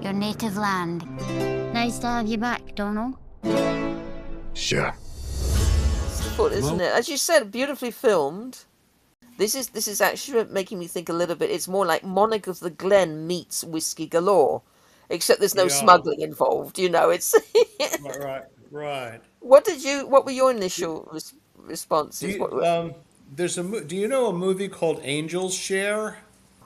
your native land. Nice to have you back, Donald. Sure. Cool, isn't it? As you said, beautifully filmed. This is actually making me think a little bit. It's more like Monarch of the Glen meets Whiskey Galore, except there's no smuggling involved. You know, it's Right. What were your initial responses? Do you know a movie called Angel's Share?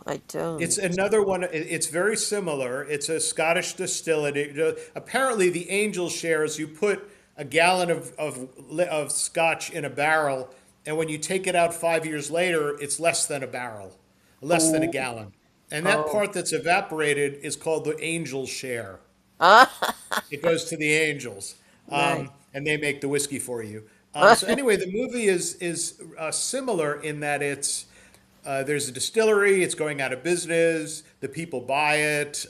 I don't. It's another one. It's very similar. It's a Scottish distillery. Apparently, the Angel's Share is you put a gallon of scotch in a barrel, and when you take it out 5 years later, it's less than a barrel, less than a gallon. And that part that's evaporated is called the Angel's Share. It goes to the angels, Right. and they make the whiskey for you. So anyway, the movie is similar in that there's a distillery. It's going out of business. The people buy it,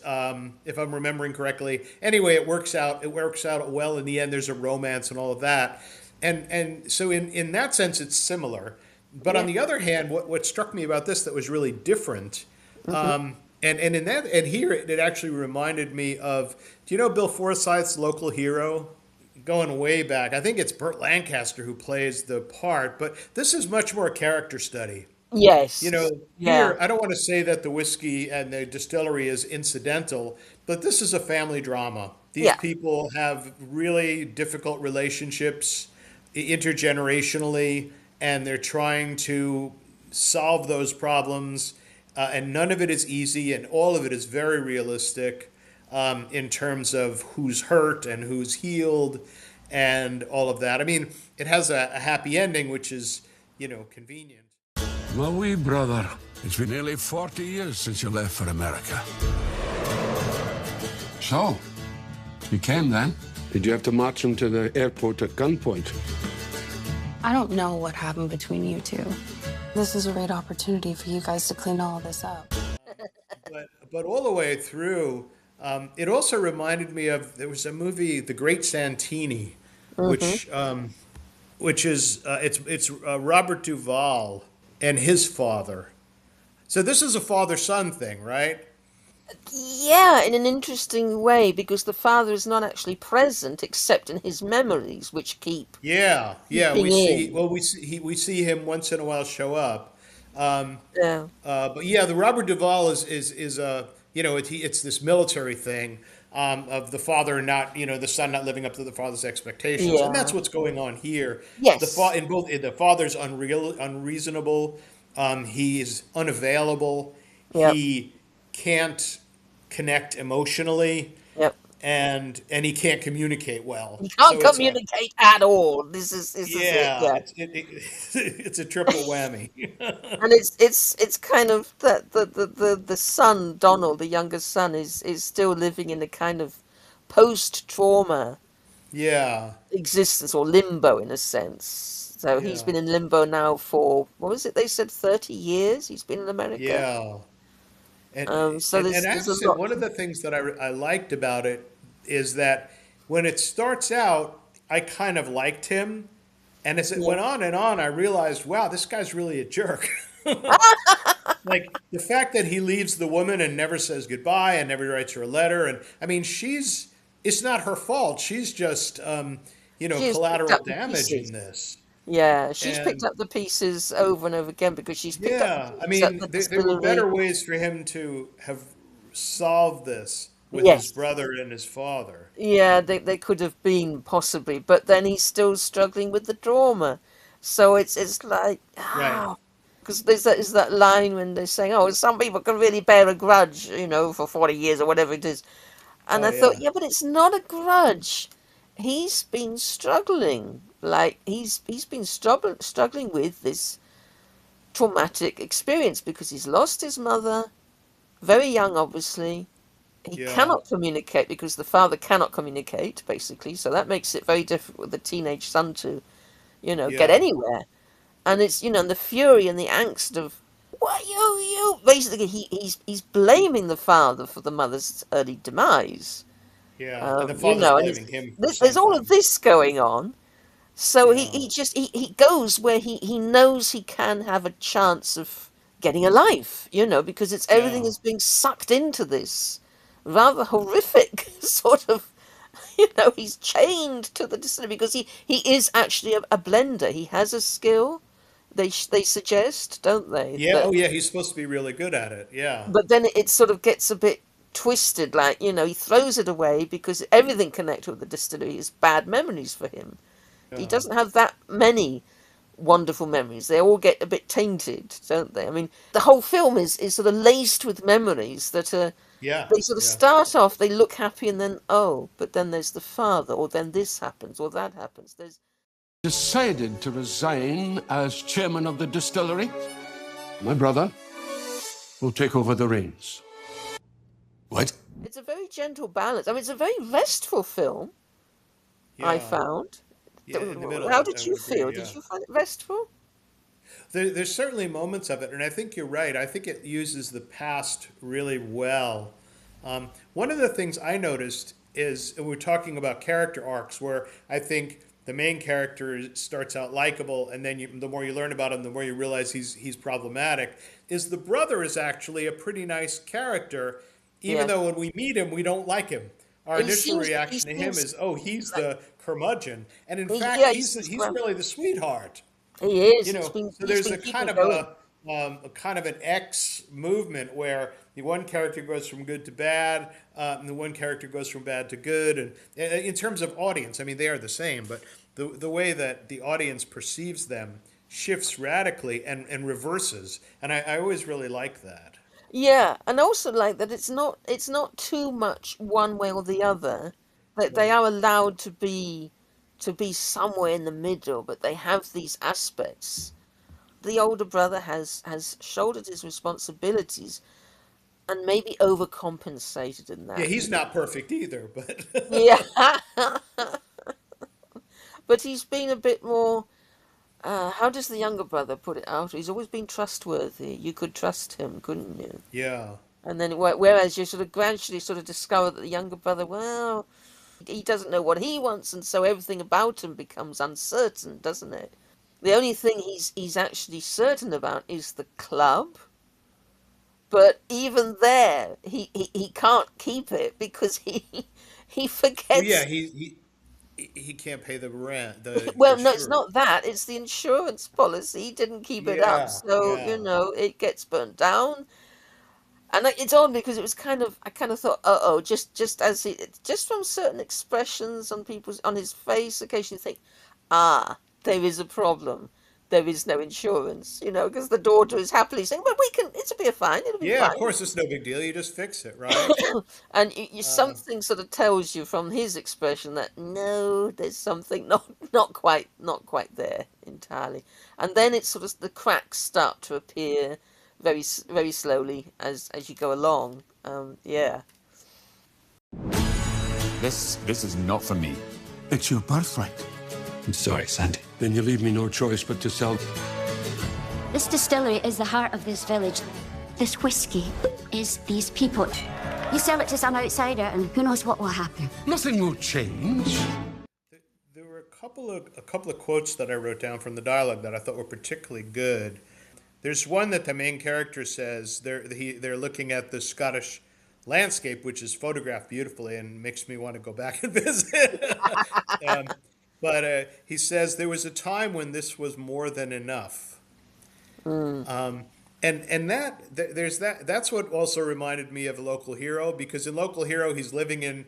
if I'm remembering correctly. Anyway, it works out. It works out well in the end. There's a romance and all of that, and so in that sense, it's similar. But on the other hand, what struck me about this that was really different, and in that and here it actually reminded me of. Do you know Bill Forsyth's Local Hero? Going way back, I think it's Burt Lancaster who plays the part, but this is much more a character study. Yes. Here, I don't want to say that the whiskey and the distillery is incidental, but this is a family drama. These people have really difficult relationships intergenerationally, and they're trying to solve those problems. And none of it is easy, and all of it is very realistic in terms of who's hurt and who's healed and all of that. I mean, it has a happy ending, which is, convenient. My wee brother, it's been nearly 40 years since you left for America. So, you came then? Did you have to march him to the airport at gunpoint? I don't know what happened between you two. This is a great opportunity for you guys to clean all this up. But all the way through, it also reminded me of, there was a movie, The Great Santini, which is it's Robert Duvall and his father. So this is a father-son thing, right? Yeah, in an interesting way, because the father is not actually present except in his memories, which keep We keeping we see him once in a while show up. Yeah. But the Robert Duvall is it's this military thing of the father not the son not living up to the father's expectations, and that's what's going on here. Yes. The father's unreasonable. He's unavailable. Yep. He can't connect emotionally. Yep. And he can't communicate well. He can't communicate at all. This is it's a triple whammy. And it's kind of that the son, Donald, the youngest son, is still living in a kind of post-trauma existence, or limbo in a sense. So he's been in limbo now for, what was it they said, 30 years he's been in America? Yeah. And actually, one of the things that I liked about it is that when it starts out, I kind of liked him. And as it went on and on, I realized, wow, this guy's really a jerk. Like the fact that he leaves the woman and never says goodbye and never writes her a letter. And I mean, it's not her fault. She's just, collateral damage in this. Yeah, she's picked up the pieces over and over again because she's picked up the pieces. I mean, there were better ways for him to have solved this with his brother and his father. Yeah, they could have been possibly, but then he's still struggling with the trauma. So it's like, because there's that line when they're saying, oh, some people can really bear a grudge, for 40 years or whatever it is. And I thought, but it's not a grudge. He's been struggling. Like he's been struggling with this traumatic experience because he's lost his mother, very young, obviously. He cannot communicate because the father cannot communicate, basically. So that makes it very difficult with the teenage son to, get anywhere. And it's and the fury and the angst of what you basically he's blaming the father for the mother's early demise. Yeah, and the father's blaming him. There's all of this going on. So he goes where he knows he can have a chance of getting a life, because it's everything is being sucked into this. rather horrific sort of, he's chained to the distillery because he is actually a blender. He has a skill. They suggest, don't they? Yeah. That, Oh, yeah. He's supposed to be really good at it. Yeah. but then it sort of gets a bit twisted. Like, he throws it away because everything connected with the distillery is bad memories for him. He Yeah. doesn't have that many wonderful memories. They all get a bit tainted, don't they? I mean, the whole film is sort of laced with memories that are. Yeah. They sort of Yeah. start off, they look happy, and then, oh, but then there's the father, or then this happens, or that happens. There's Decided to resign as chairman of the distillery. My brother will take over the reins. What? It's a very gentle balance. I mean, it's a very restful film, I Yeah. found. Yeah. In the middle, How I did you would agree. feel? Yeah. Did you find it restful? There's certainly moments of it, and I think you're right. I think it uses the past really well. One of the things I noticed is, and we're talking about character arcs, where I think the main character starts out likable, and then the more you learn about him, the more you realize he's problematic. Is the brother is actually a pretty nice character, even Yeah. though when we meet him, we don't like him. Our He initial seems, he reaction to him seems, is, "Oh, he's the curmudgeon," and in fact, yeah, he he's seems he's grumpy. really the sweetheart. He is. You know, so He's there's been a kind keeping of going. a kind of an X movement where the one character goes from good to bad, and the one character goes from bad to good. And in terms of audience, I mean, they are the same, but the way that the audience perceives them shifts radically and reverses. And I always really like that. Yeah, and also like that it's not too much one way or the other. That they Right. are allowed to be somewhere in the middle, but they have these aspects. The older brother has shouldered his responsibilities and maybe overcompensated in Yeah, that. he's not perfect either, but Yeah, but he's been a bit more. How does the younger brother put it out? He's always been trustworthy. You could trust him, couldn't you? yeah. And then, whereas you sort of gradually sort of discover that the younger brother, well, he doesn't know what he wants, and so everything about him becomes uncertain, doesn't it? The only thing he's actually certain about is the club, but even there, he can't keep it because he Well, yeah, forgets. he can't pay the rent, the Well, no, it's insurance. not that. It's the insurance policy. He didn't keep it up, Yeah, so yeah. it gets burnt down. And it's odd because it was I kind of thought, oh, just as just from certain expressions on his face, occasionally think, ah, there is a problem. There is no insurance, because the daughter is happily saying, but it'll be fine, it'll be Yeah, of fine. course, it's no big deal. You just fix it, right? And Uh, something sort of tells you from his expression that no, there's something not quite there entirely. And then it's sort of the cracks start to appear very slowly as you go along. Yeah. This is not for me. It's your birthright. I'm sorry, Sandy. Then you leave me no choice but to sell. This distillery is the heart of this village. This whiskey is these people. You sell it to some outsider, and who knows what will happen. Nothing will change. there were a couple of quotes that I wrote down from the dialogue that I thought were particularly good. There's one that the main character says they're looking at the Scottish landscape, which is photographed beautifully and makes me want to go back and visit. um, but he says there was a time when this was more than enough. And there's that's what also reminded me of Local Hero, because in Local Hero he's living in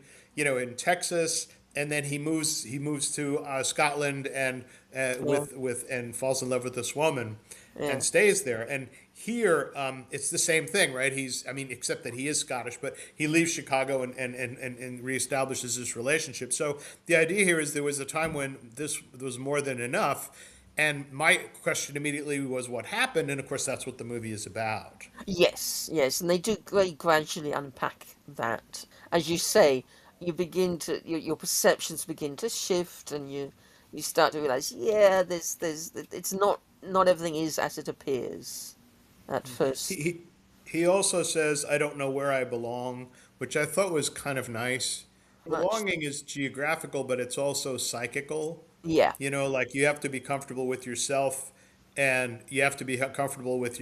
Texas, and then he moves to Scotland and Yeah. with and falls in love with this woman Yeah. and stays there. And here it's the same thing, right? Except that he is Scottish, but he leaves Chicago and reestablishes this relationship. So the idea here is there was a time when this was more than enough. And my question immediately was what happened, and of course that's what the movie is about. Yes, and they do very gradually unpack that. As you say, your perceptions begin to shift, and you start to realize, yeah, there's it's not everything is as it appears at He, first. he he also says, "I don't know where I belong," which I thought was kind of nice. Much, Belonging is geographical, but it's also psychical. yeah, Like you have to be comfortable with yourself, and you have to be comfortable with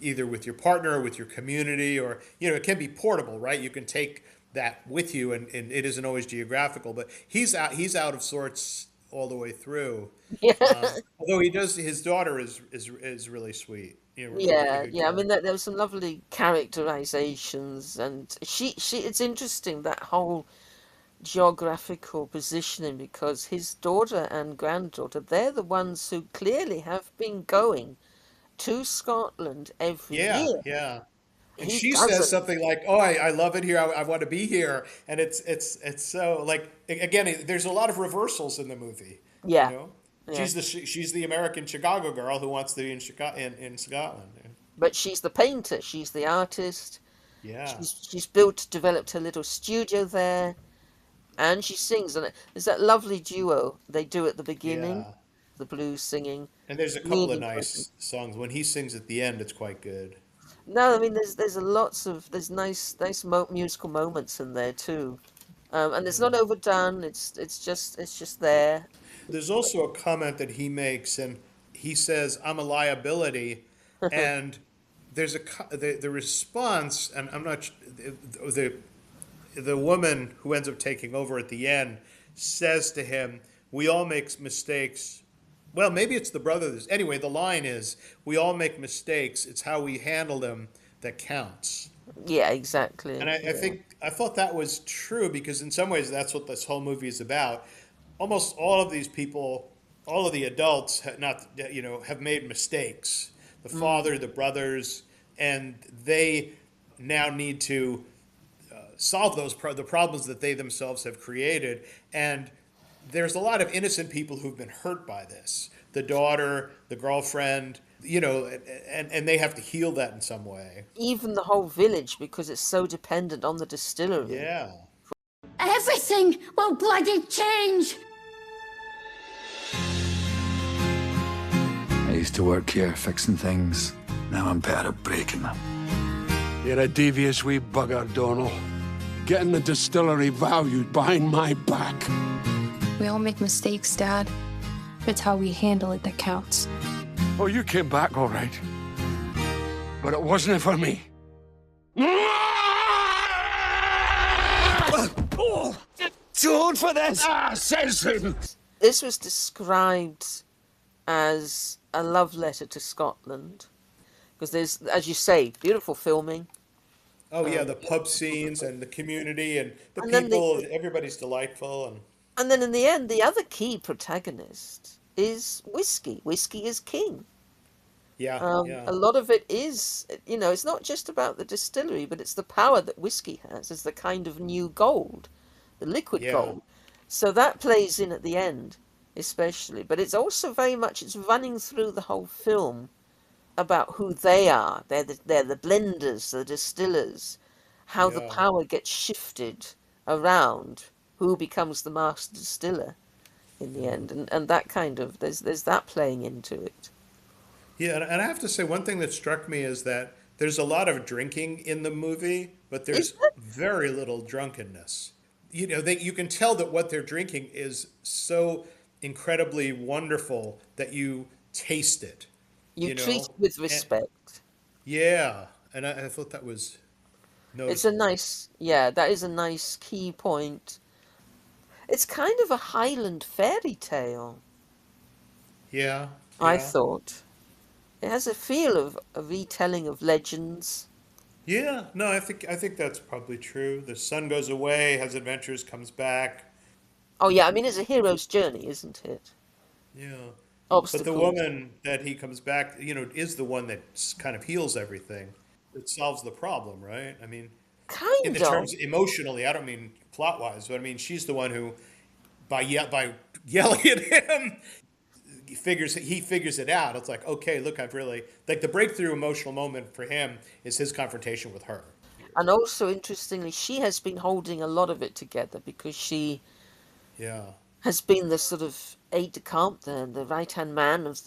either with your partner or with your community, or it can be portable, right? You can take that with you, and it isn't always geographical, but he's out of sorts all the way through. Yeah. Although he does, his daughter is really sweet. Really Yeah, good yeah. I mean, character. there was some lovely characterizations, and she. It's interesting that whole geographical positioning because his daughter and granddaughter, they're the ones who clearly have been going to Scotland every Yeah, year. yeah. And He she says doesn't. something like, "Oh, I love it here. I want to be here." And it's so like again, there's a lot of reversals in the movie. You Yeah, know, yeah. she's the American Chicago girl who wants to be in Chicago in Scotland. But she's the painter. She's the artist. Yeah, She's developed her little studio there, and she sings. And there's that lovely duo they do at the beginning, yeah. the blues singing. And there's a couple of Really pretty. nice songs. When he sings at the end, it's quite good. No, I mean there's a lots of there's musical moments in there too, and it's not overdone. It's just there. There's also a comment that he makes, and he says, "I'm a liability," and the response, and I'm not the the woman who ends up taking over at the end says to him, "We all make mistakes." Well, maybe it's the brothers. Anyway, the line is, "We all make mistakes. It's how we handle them that counts." Yeah, exactly. And Yeah. I thought that was true because in some ways that's what this whole movie is about. Almost all of these people, all of the adults, have made mistakes. The Mm. father, the brothers, and they now need to solve the problems that they themselves have created. And there's a lot of innocent people who've been hurt by this. The daughter, the girlfriend, and they have to heal that in some way. Even the whole village because it's so dependent on the distillery. Yeah. Everything will bloody change. I used to work here fixing things. Now I'm better at breaking them. You're a devious wee bugger, Donal. Getting the distillery valued behind my back. We all make mistakes, Dad. It's how we handle it that counts. Oh, you came back all right. But it wasn't for me. Too old for this! Sensible. This was described as a love letter to Scotland because there's, as you say, beautiful filming. Oh yeah, the pub scenes and the community and the And then people. Everybody's delightful, and and then in the end, the other key protagonist is whiskey. Whiskey is king. yeah, yeah, A lot of it is, it's not just about the distillery, but it's the power that whiskey has as the kind of new gold, the liquid yeah, gold. So that plays in at the end, especially. But it's also very much, it's running through the whole film about who they are. They're the blenders, the distillers, how the yeah, power gets shifted around, who becomes the master distiller in the end, and that kind of there's that playing into it. yeah. And I have to say, one thing that struck me is that there's a lot of drinking in the movie, but Is there's very little drunkenness. You can tell that what they're drinking is so incredibly wonderful that you taste it. You treat it with And respect. yeah, and I thought that was It's a noticeable. nice, yeah, that is a nice key point. It's kind of a Highland fairy tale, Yeah, I yeah. thought. It has a feel of a retelling of legends. Yeah, no, I think that's probably true. The son goes away, has adventures, comes back. Oh yeah, I mean it's a hero's journey, isn't it? Yeah. But the Obstacles. woman that he comes back, is the one that kind of heals everything. That solves the problem, right? I mean, in the Kind of. terms emotionally, I don't mean plot wise, but I mean she's the one who by yelling at him, he figures it out. It's like, okay, look, I've really like the breakthrough emotional moment for him is his confrontation with her. And also, interestingly, she has been holding a lot of it together because she Yeah. has been the sort of aide de camp, the right-hand man of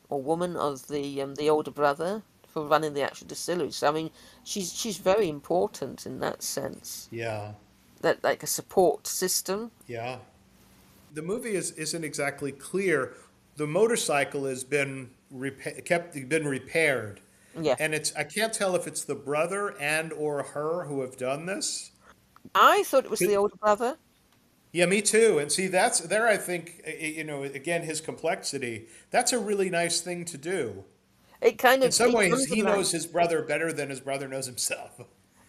or woman of the older brother for running the actual distillery. So, I mean, she's very important in that sense. Yeah. That like a support system. Yeah. The movie isn't exactly clear. The motorcycle has been repaired, Yeah. and I can't tell if it's the brother and or her who have done this. I thought it was the older brother. Yeah, me too. And see, that's there. I think again, his complexity. That's a really nice thing to do. It kind In of some it ways, he knows underlines. his brother better than his brother knows himself.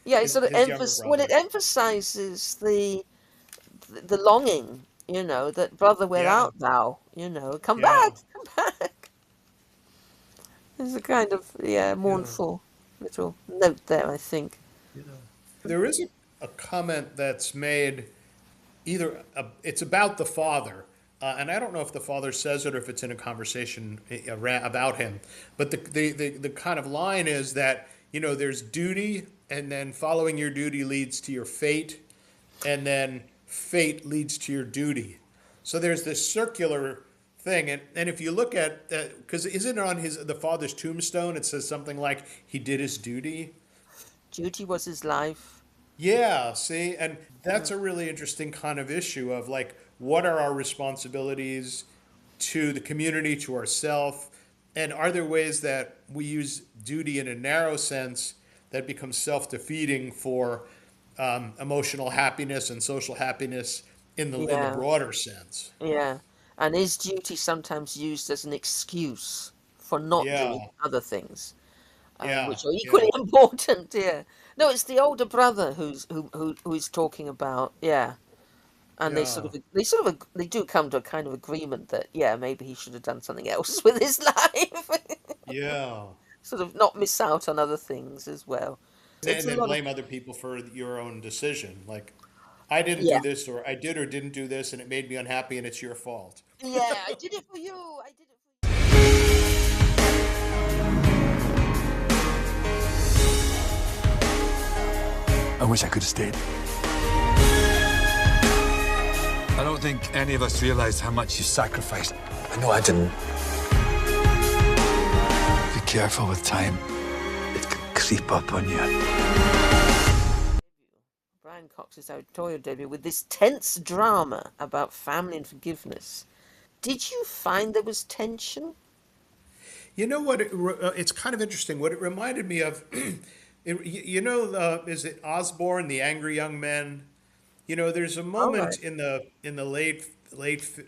Yeah, it His sort of his younger it brother. emphasizes the longing, that brother, where Yeah, art thou? Come yeah, back, come back. There's a kind of yeah. mournful little note there, I think. There is a comment that's made either it's about the father, and I don't know if the father says it or if it's in a conversation about him. But the kind of line is that there's duty, and then following your duty leads to your fate, and then fate leads to your duty. So there's this circular thing, and if you look at because isn't it on the father's tombstone? It says something like he did his duty. Duty was his life. Yeah, see, and that's a really interesting kind of issue of like, what are our responsibilities to the community, to ourselves, and are there ways that we use duty in a narrow sense that becomes self-defeating for emotional happiness and social happiness in the Yeah, broader sense? yeah. And is duty sometimes used as an excuse for not doing Yeah, other things, yeah, which are equally yeah, important? Yeah. No, it's the older brother who is talking about. Yeah. And yeah, they do come to a kind of agreement that maybe he should have done something else with his life. yeah. Sort of not miss out on other things as well. It's And a then lot of blame other people for your own decision. Like, I didn't yeah, do this, or I did or didn't do this, and it made me unhappy, and it's your fault. yeah. I did it for you. I did it for I wish I could have stayed. I don't think any of us realized how much you sacrificed. I know I didn't. Be careful with time. It can creep up on you. Brian Cox's editorial debut with this tense drama about family and forgiveness. Did you find there was tension? You know what? It's kind of interesting. What it reminded me of, is it Osborne, the Angry Young Men? There's a All right. moment in the late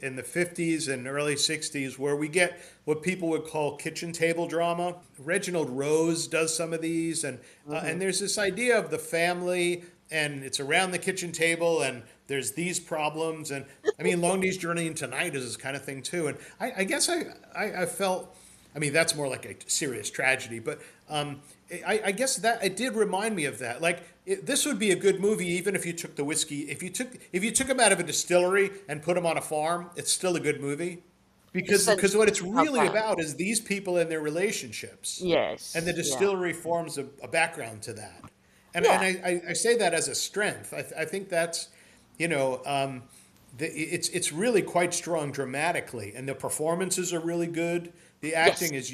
in the 50s and early 60s where we get what people would call kitchen table drama. Reginald Rose does some of these, and there's this idea of the family, and it's around the kitchen table, and there's these problems, and I mean, Long Day's Journey into Night is this kind of thing too. And I guess I felt, I mean, that's more like a serious tragedy, but I guess that it did remind me of that. Like, this would be a good movie even if you took the whiskey. If you took him out of a distillery and put him on a farm, it's still a good movie because what Essentially, it's have really that. about is these people and their relationships, and the Yes. Yeah. distillery forms a background to that. And Yeah. I say that as a strength. I think that's you know. It's really quite strong dramatically, and the performances are really good. The Yes. acting is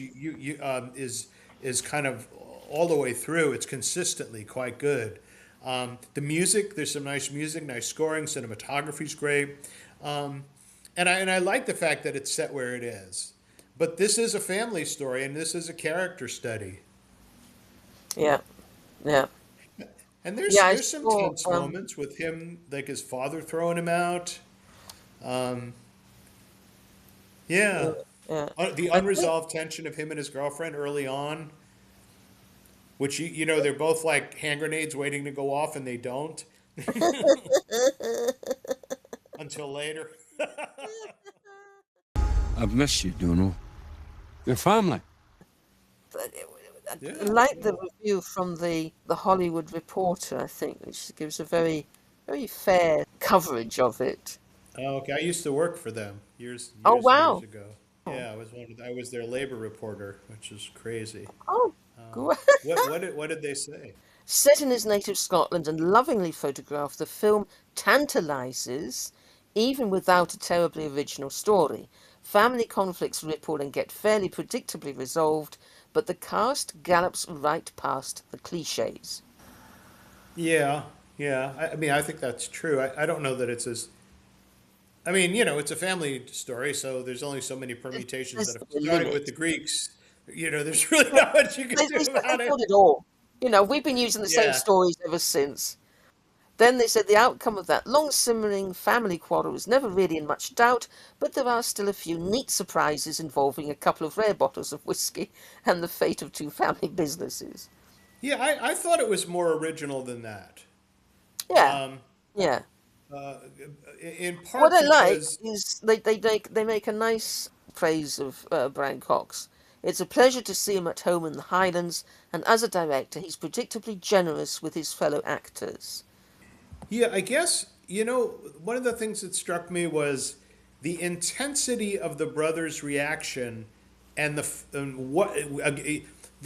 kind of all the way through. It's consistently quite good. The music, there's some nice music, nice scoring, cinematography's great, and I like the fact that it's set where it is. But this is a family story, and this is a character study, Yeah. Yeah. and Yeah. I there's some saw. tense moments with him, like his father throwing him out. Um, Yeah. yeah, Yeah. the I think. unresolved tension of him and his girlfriend early on, which they're both like hand grenades waiting to go off, and they don't until later. I've missed you, Donal. Your family. I Yeah, like the yeah. review from the Hollywood Reporter, I think, which gives a very, very fair coverage of it. Oh, okay. I used to work for them Oh, years and years wow. ago. Yeah, I was their labor reporter, which is crazy. Oh, great. What did they say? Set in his native Scotland and lovingly photographed, the film tantalizes, even without a terribly original story. Family conflicts ripple and get fairly predictably resolved, but the cast gallops right past the cliches. Yeah, yeah. I mean, I think that's true. I don't know that it's as. I mean, it's a family story, so there's only so many permutations There's that have a started with limit. the Greeks. There's really not much you can They do about told it. it all. We've been using the same Yeah, stories ever since. Then they said the outcome of that long-simmering family quarrel was never really in much doubt, but there are still a few neat surprises involving a couple of rare bottles of whiskey and the fate of two family businesses. Yeah, I thought it was more original than that. Yeah, yeah. In What part I like because, is they make a nice praise of Brian Cox. It's a pleasure to see him at home in the Highlands, and as a director, he's predictably generous with his fellow actors. yeah, I guess, you know, one of the things that struck me was the intensity of the brothers' reaction and the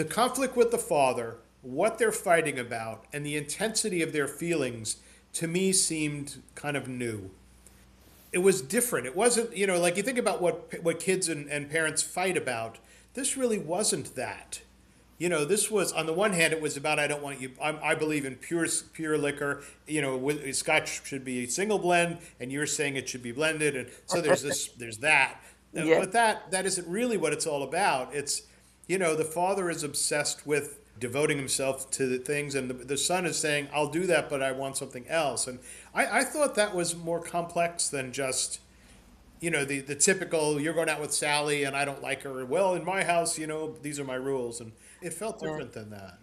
conflict with the father, what they're fighting about, and the intensity of their feelings to me seemed kind of new. It was different. It wasn't, you know, like you think about what kids and parents fight about. This really wasn't that. You know, this was, on the one hand, it was about, I don't want you, I believe in pure liquor. You know, Scotch should be single blend, and you're saying it should be blended, and so there's that. Yeah. But that isn't really what it's all about. It's, you know, the father is obsessed with devoting himself to the things, and the son is saying, I'll do that, but I want something else. And I thought that was more complex than just, you know, the typical, you're going out with Sally and I don't like her. Well, in my house, you know, these are my rules. And it felt different than that.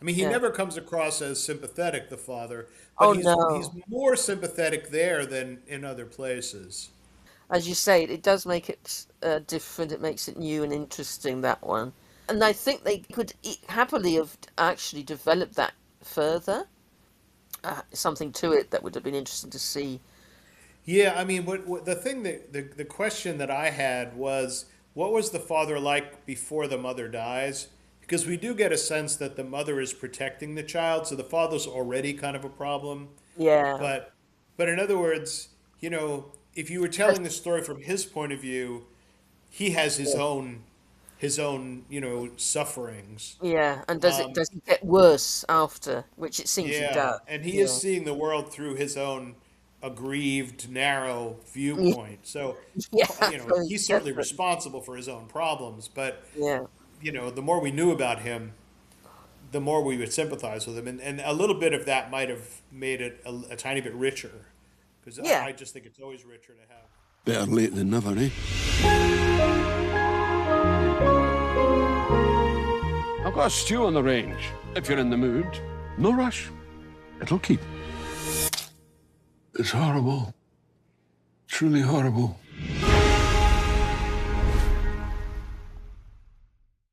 I mean, he never comes across as sympathetic, the father, but he's more sympathetic there than in other places. As you say, it does make it different. It makes it new and interesting, that one. And I think they could happily have actually developed that further. Something to it that would have been interesting to see. Yeah, I mean, what the thing that the question that I had was, what was the father like before the mother dies? Because we do get a sense that the mother is protecting the child, so the father's already kind of a problem. Yeah. But in other words, you know, if you were telling the story from his point of view, he has his own, you know, sufferings. Yeah, and does it get worse after? Which it seems it does. And he is seeing the world through his own aggrieved, narrow viewpoint. So, Yeah, you know, he's certainly responsible for his own problems. But, yeah, you know, the more we knew about him, the more we would sympathize with him. And a little bit of that might have made it a tiny bit richer. Because I just think it's always richer to have. Better late than never, eh? I've got a stew on the range, if you're in the mood. No rush. It'll keep. It's horrible. Truly horrible.